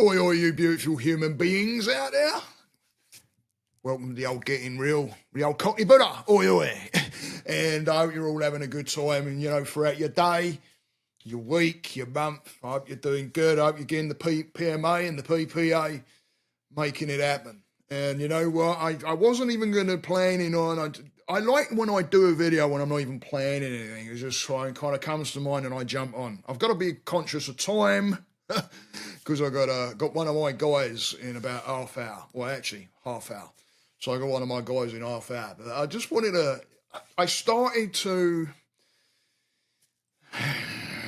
Oi, oi, you beautiful human beings out there. Welcome to the old Getting Real, the old Cockney Buddha. Oi, oi. And I hope you're all having a good time and, throughout your day, your week, your month. I hope you're doing good. I hope you're getting the PMA and the PPA, making it happen. And you know what? I wasn't even going to planning on. I like when I do a video when I'm not even planning anything. It's just kind of comes to mind and I jump on. I've got to be conscious of time. Because I got one of my guys in about half hour. Well, actually, half hour. So I got one of my guys in half hour. But I just wanted to. I started to.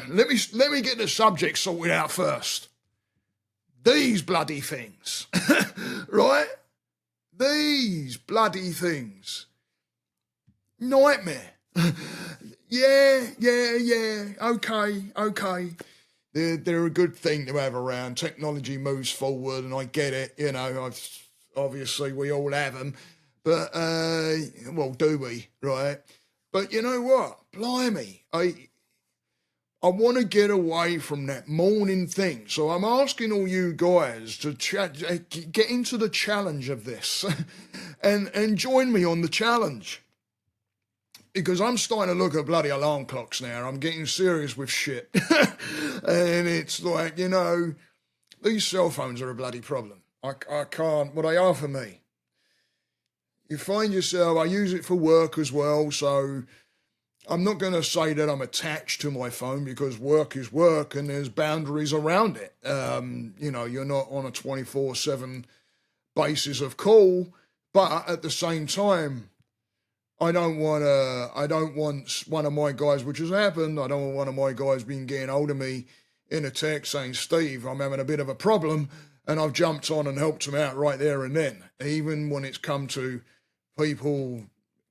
Let me get the subject sorted out first. These bloody things, right? These bloody things. Nightmare. Yeah. Okay. They're a good thing to have around. Technology moves forward, and I get it. Obviously we all have them, but well, do we, right? But you know what? Blimey, I want to get away from that morning thing. So I'm asking all you guys to get into the challenge of this, and join me on the challenge. Because I'm starting to look at bloody alarm clocks now. I'm getting serious with shit. And it's like, these cell phones are a bloody problem. I can't, what they are for me. You find yourself, I use it for work as well, so I'm not going to say that I'm attached to my phone because work is work and there's boundaries around it. You're not on a 24/7 basis of call, but at the same time, I don't want one of my guys, which has happened, I don't want one of my guys being getting hold of me in a text saying, Steve, I'm having a bit of a problem, and I've jumped on and helped him out right there and then, even when it's come to people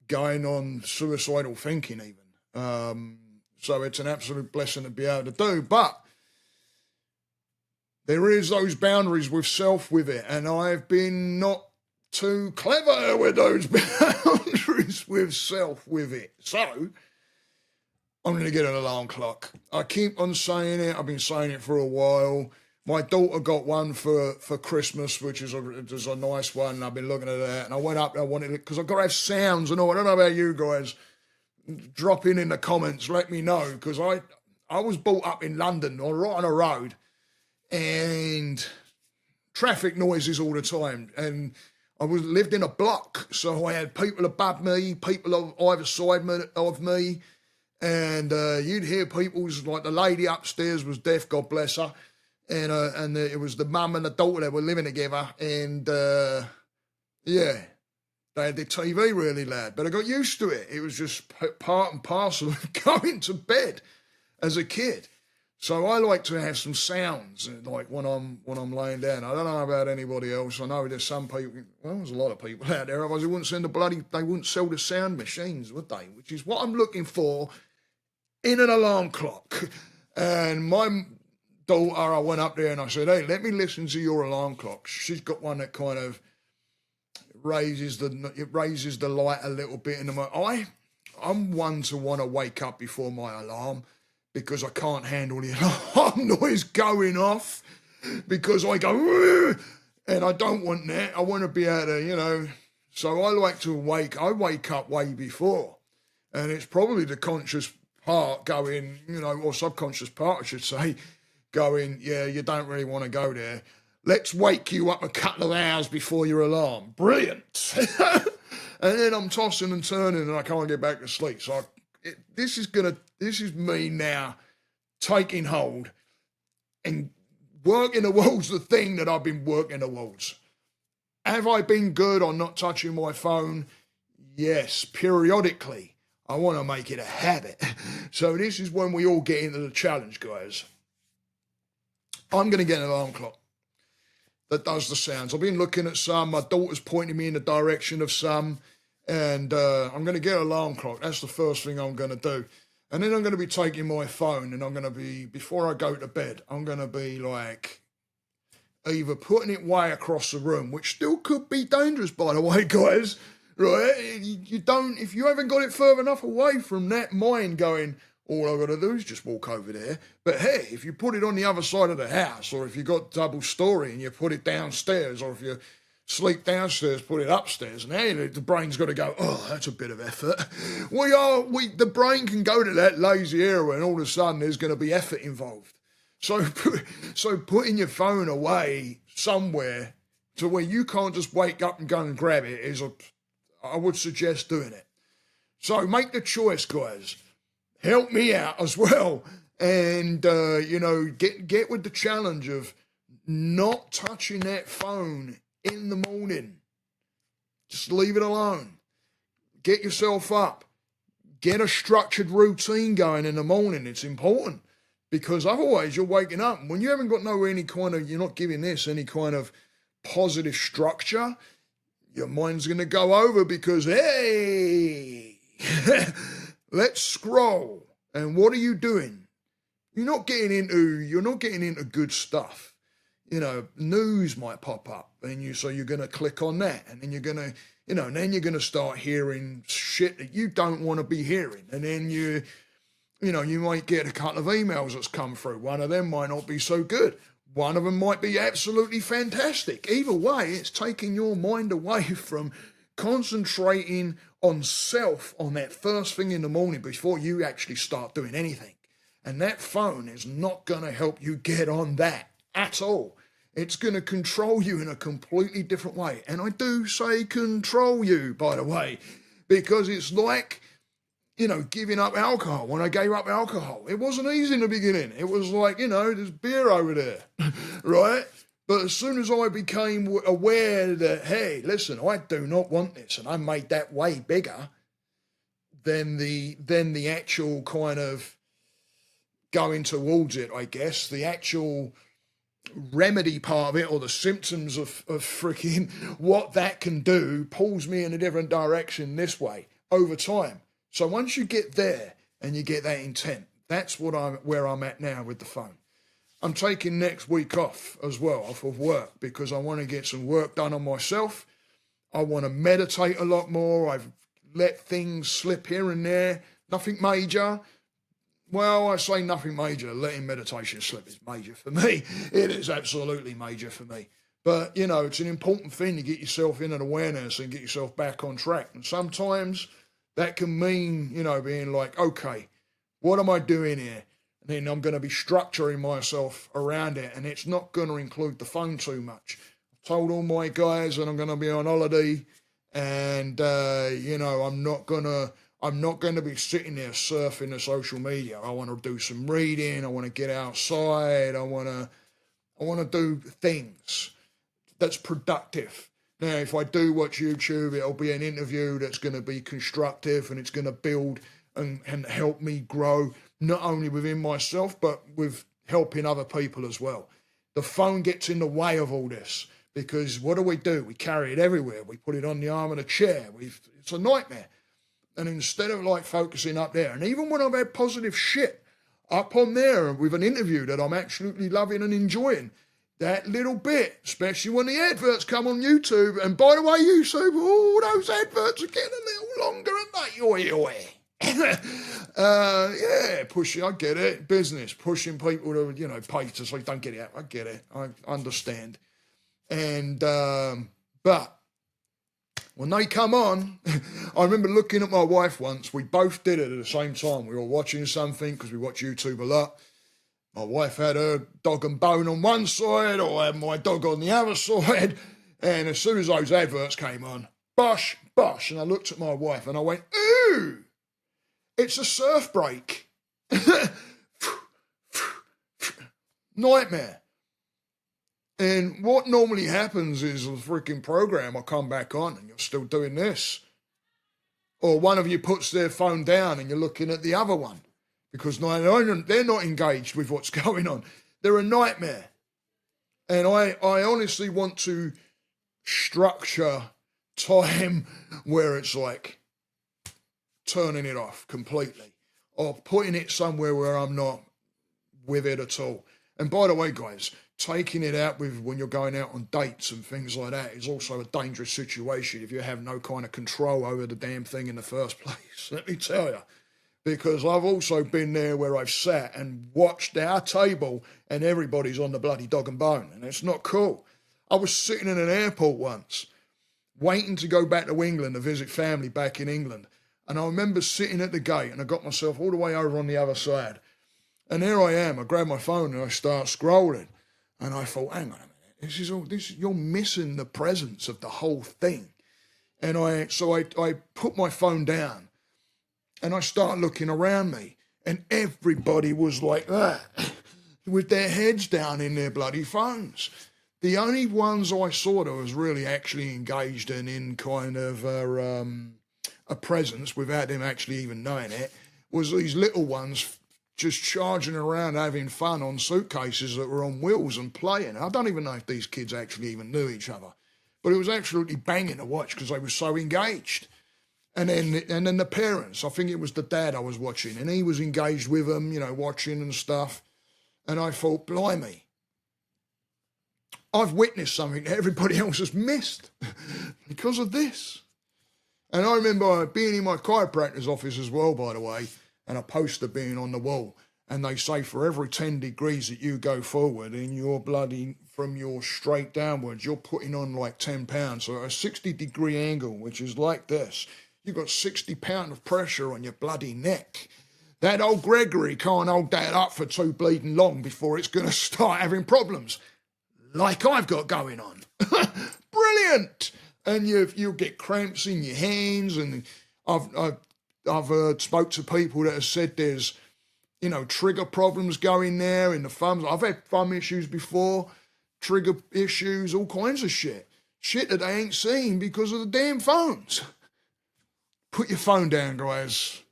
going on suicidal thinking even. So it's an absolute blessing to be able to do, but there is those boundaries with self with it, and I've been not too clever with those boundaries with self with it. So I'm going to get an alarm clock. I keep on saying it. I've been saying it for a while. My daughter got one for Christmas, which is a nice one. I've been looking at that, and I went up and I wanted it because I've got to have sounds and all. I don't know about you guys. Drop in the comments. Let me know, because I was brought up in London, or right on a road, and traffic noises all the time, and I lived in a block, so I had people above me, people on either side of me, and you'd hear people's, like the lady upstairs was deaf, God bless her, and it was the mum and the daughter that were living together, and they had their TV really loud, but I got used to it. It was just part and parcel of going to bed as a kid. So I like to have some sounds, like when I'm laying down. I don't know about anybody else. I know there's some people. Well, there's a lot of people out there. Otherwise, they wouldn't sell the sound machines, would they? Which is what I'm looking for in an alarm clock. And my daughter, I went up there and I said, "Hey, let me listen to your alarm clock." She's got one that kind of raises the light a little bit. And I'm one to want to wake up before my alarm, because I can't handle the alarm noise going off, because I go, and I don't want that. I want to be able to, so I like to wake up way before. And it's probably the conscious part going, or subconscious part, I should say, going, yeah, you don't really want to go there. Let's wake you up a couple of hours before your alarm. Brilliant. And then I'm tossing and turning and I can't get back to sleep. So this is me now taking hold and working towards the thing that I've been working towards. Have I been good on not touching my phone? Yes, periodically. I want to make it a habit. So this is when we all get into the challenge, guys. I'm going to get an alarm clock that does the sounds. I've been looking at some. My daughter's pointing me in the direction of some. And I'm going to get an alarm clock. That's the first thing I'm going to do. And then I'm going to be taking my phone and I'm going to be, before I go to bed, I'm going to be like either putting it way across the room, which still could be dangerous, by the way, guys, right? You don't, if you haven't got it further enough away from that mind going, All I've got to do is just walk over there. But hey, if you put it on the other side of the house, or if you've got double story and you put it downstairs, or if you sleep downstairs, put it upstairs, now the brain's got to go, oh, that's a bit of effort. The brain can go to that lazy area and all of a sudden there's going to be effort involved. So putting your phone away somewhere to where you can't just wake up and go and grab it I would suggest doing it. So make the choice, guys. Help me out as well. And, get with the challenge of not touching that phone in the morning. Just leave it alone. Get yourself up. Get a structured routine going in the morning. It's important because otherwise you're waking up. And when you haven't got you're not giving this any kind of positive structure, your mind's going to go over because, hey, let's scroll. And what are you doing? You're not getting into good stuff. News might pop up so you're going to click on that and then you're going to, and then you're going to start hearing shit that you don't want to be hearing. And then you might get a couple of emails that's come through. One of them might not be so good. One of them might be absolutely fantastic. Either way, it's taking your mind away from concentrating on self on that first thing in the morning before you actually start doing anything. And that phone is not going to help you get on that at all. It's going to control you in a completely different way. And I do say control you, by the way, because it's like, giving up alcohol. When I gave up alcohol, it wasn't easy in the beginning. It was like, there's beer over there, right? But as soon as I became aware that, hey, listen, I do not want this, and I made that way bigger, then the actual kind of going towards it, I guess, the actual remedy part of it or the symptoms of freaking what that can do pulls me in a different direction this way over time. So once you get there and you get that intent, that's where I'm at now with the phone. I'm taking next week off as well, off of work, because I want to get some work done on myself. I want to meditate a lot more. I've let things slip here and there. Nothing major. Well, I say nothing major. Letting meditation slip is major for me. It is absolutely major for me. But, it's an important thing to get yourself in an awareness and get yourself back on track. And sometimes that can mean, being like, okay, what am I doing here? And then I'm going to be structuring myself around it. And it's not going to include the phone too much. I've told all my guys that I'm going to be on holiday. And, I'm not going to be sitting there surfing the social media. I want to do some reading. I want to get outside. I want to do things that's productive. Now, if I do watch YouTube, it'll be an interview that's going to be constructive and it's going to build and help me grow, not only within myself, but with helping other people as well. The phone gets in the way of all this because what do? We carry it everywhere. We put it on the arm of the chair. It's a nightmare. And instead of focusing up there, and even when I've had positive shit up on there with an interview that I'm absolutely loving and enjoying, that little bit, especially when the adverts come on YouTube, and by the way, YouTube, all those adverts are getting a little longer, aren't they? Pushing, I get it, business, pushing people to, pay to say, don't get it out, I get it, I understand. And, but when they come on, I remember looking at my wife once, we both did it at the same time, we were watching something, because we watch YouTube a lot. My wife had her dog and bone on one side, or I had my dog on the other side, and as soon as those adverts came on, bosh, bosh, and I looked at my wife and I went, ooh, it's a surf break. Nightmare. And what normally happens is the freaking program will come back on and you're still doing this. Or one of you puts their phone down and you're looking at the other one. Because they're not engaged with what's going on. They're a nightmare. And I honestly want to structure time where it's like turning it off completely or putting it somewhere where I'm not with it at all. And by the way, guys, taking it out with when you're going out on dates and things like that is also a dangerous situation if you have no kind of control over the damn thing in the first place. Let me tell you. because I've also been there where I've sat and watched our table and everybody's on the bloody dog and bone, and it's not cool. I was sitting in an airport once, waiting to go back to England to visit family back in England, and I remember sitting at the gate, and I got myself all the way over on the other side, and there I am. I grab my phone and I start scrolling, and I thought, hang on a minute, you're missing the presence of the whole thing. And I put my phone down, and I start looking around me, and everybody was like that, with their heads down in their bloody phones. The only ones I saw that was really actually engaged and in kind of a presence without them actually even knowing it was these little ones just charging around having fun on suitcases that were on wheels and playing. I don't even know if these kids actually even knew each other, but it was absolutely banging to watch because they were so engaged. And then the parents, I think it was the dad I was watching, and he was engaged with them, you know, watching and stuff. And I thought, blimey, I've witnessed something that everybody else has missed because of this. And I remember being in my chiropractor's office as well, by the way, and a poster being on the wall. And they say for every 10 degrees that you go forward in your bloody, from your straight downwards, you're putting on like 10 pounds. So at a 60-degree angle, which is like this, you've got 60 pounds of pressure on your bloody neck. That old Gregory can't hold that up for too bleeding long before it's going to start having problems, like I've got going on. Brilliant! And you'll get cramps in your hands, and I've spoke to people that have said there's, you know, trigger problems going there in the thumbs. I've had thumb issues before, trigger issues, all kinds of shit. Shit that they ain't seen because of the damn phones. Put your phone down, guys.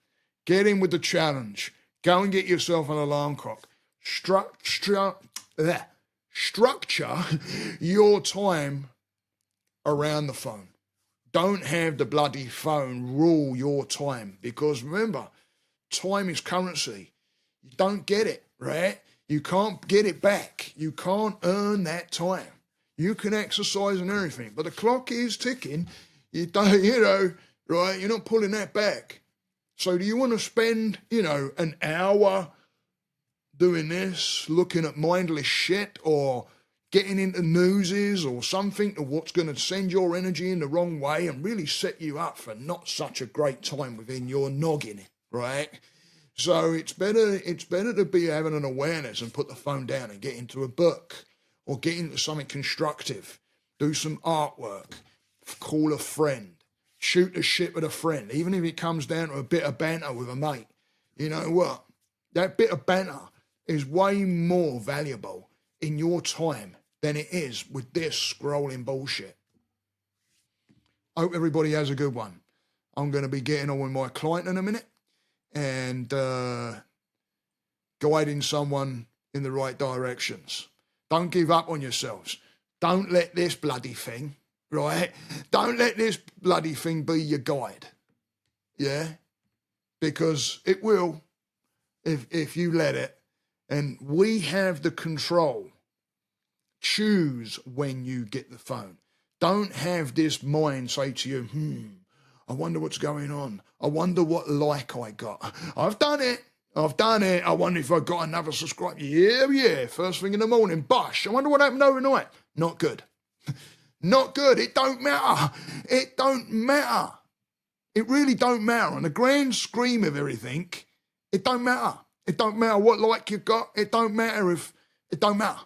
Get in with the challenge. Go and get yourself an alarm clock. Structure your time around the phone. Don't have the bloody phone rule your time, because remember, time is currency. You don't get it, right? You can't get it back. You can't earn that time. You can exercise and everything, but the clock is ticking. You don't, you know, right? You're not pulling that back. So do you want to spend, you know, an hour doing this, looking at mindless shit, or getting into newses or something to what's going to send your energy in the wrong way and really set you up for not such a great time within your noggin, right? So it's better to be having an awareness and put the phone down and get into a book or get into something constructive, do some artwork, call a friend, shoot the shit with a friend, even if it comes down to a bit of banter with a mate. You know what? That bit of banter is way more valuable in your time than it is with this scrolling bullshit. I hope everybody has a good one. I'm going to be getting on with my client in a minute and guiding someone in the right directions. Don't give up on yourselves. Don't let this bloody thing, right? Don't let this bloody thing be your guide. Yeah? Because it will if you let it. And we have the control. Choose when you get the phone. Don't have this mind say to you, I wonder what's going on. I wonder what like I got. I've done it. I wonder if I got another subscriber. Yeah. First thing in the morning, bosh. I wonder what happened overnight. Not good. Not good. It don't matter. It don't matter. It really don't matter. On the grand scheme of everything, it don't matter. It don't matter what like you've got. It don't matter if... It don't matter.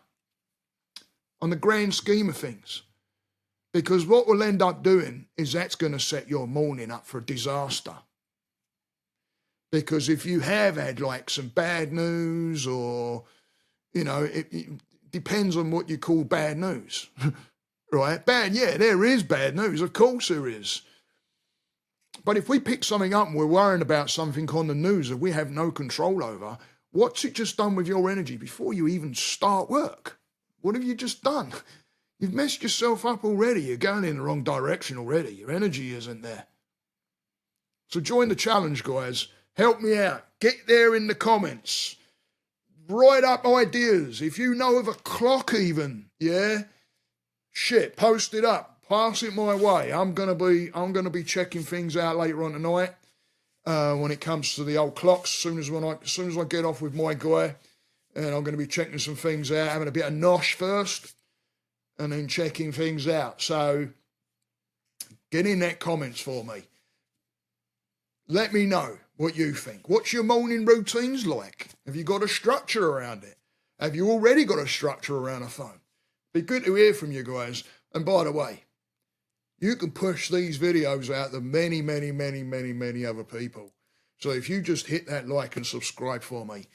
On the grand scheme of things. Because what we'll end up doing is that's going to set your morning up for a disaster. Because if you have had like some bad news or, you know, it depends on what you call bad news, right? There is bad news. Of course there is. But if we pick something up and we're worrying about something on the news that we have no control over, what's it just done with your energy before you even start work? What have you just done? You've messed yourself up already. You're going in the wrong direction already. Your energy isn't there. So join the challenge, guys. Help me out. Get there in the comments. Write up ideas. If you know of a clock even, yeah? Shit, post it up. Pass it my way. I'm gonna be checking things out later on tonight. when it comes to the old clocks. As soon as I get off with my guy, and I'm going to be checking some things out, having a bit of nosh first, and then checking things out. So get in that comments for me. Let me know what you think. What's your morning routines like? Have you got a structure around it? Have you already got a structure around a phone? Be good to hear from you guys. And by the way, you can push these videos out to many, many, many, many, many other people. So if you just hit that like and subscribe for me,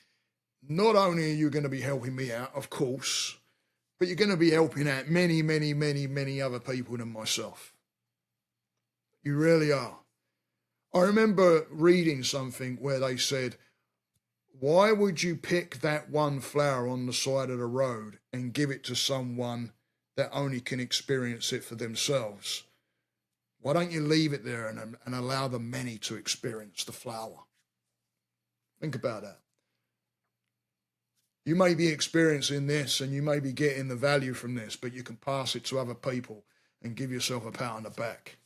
not only are you going to be helping me out, of course, but you're going to be helping out many, many, many, many other people than myself. You really are. I remember reading something where they said, why would you pick that one flower on the side of the road and give it to someone that only can experience it for themselves? Why don't you leave it there and allow the many to experience the flower? Think about that. You may be experiencing this and you may be getting the value from this, but you can pass it to other people and give yourself a pat on the back.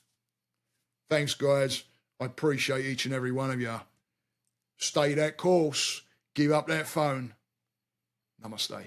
Thanks, guys. I appreciate each and every one of you. Stay that course. Give up that phone. Namaste.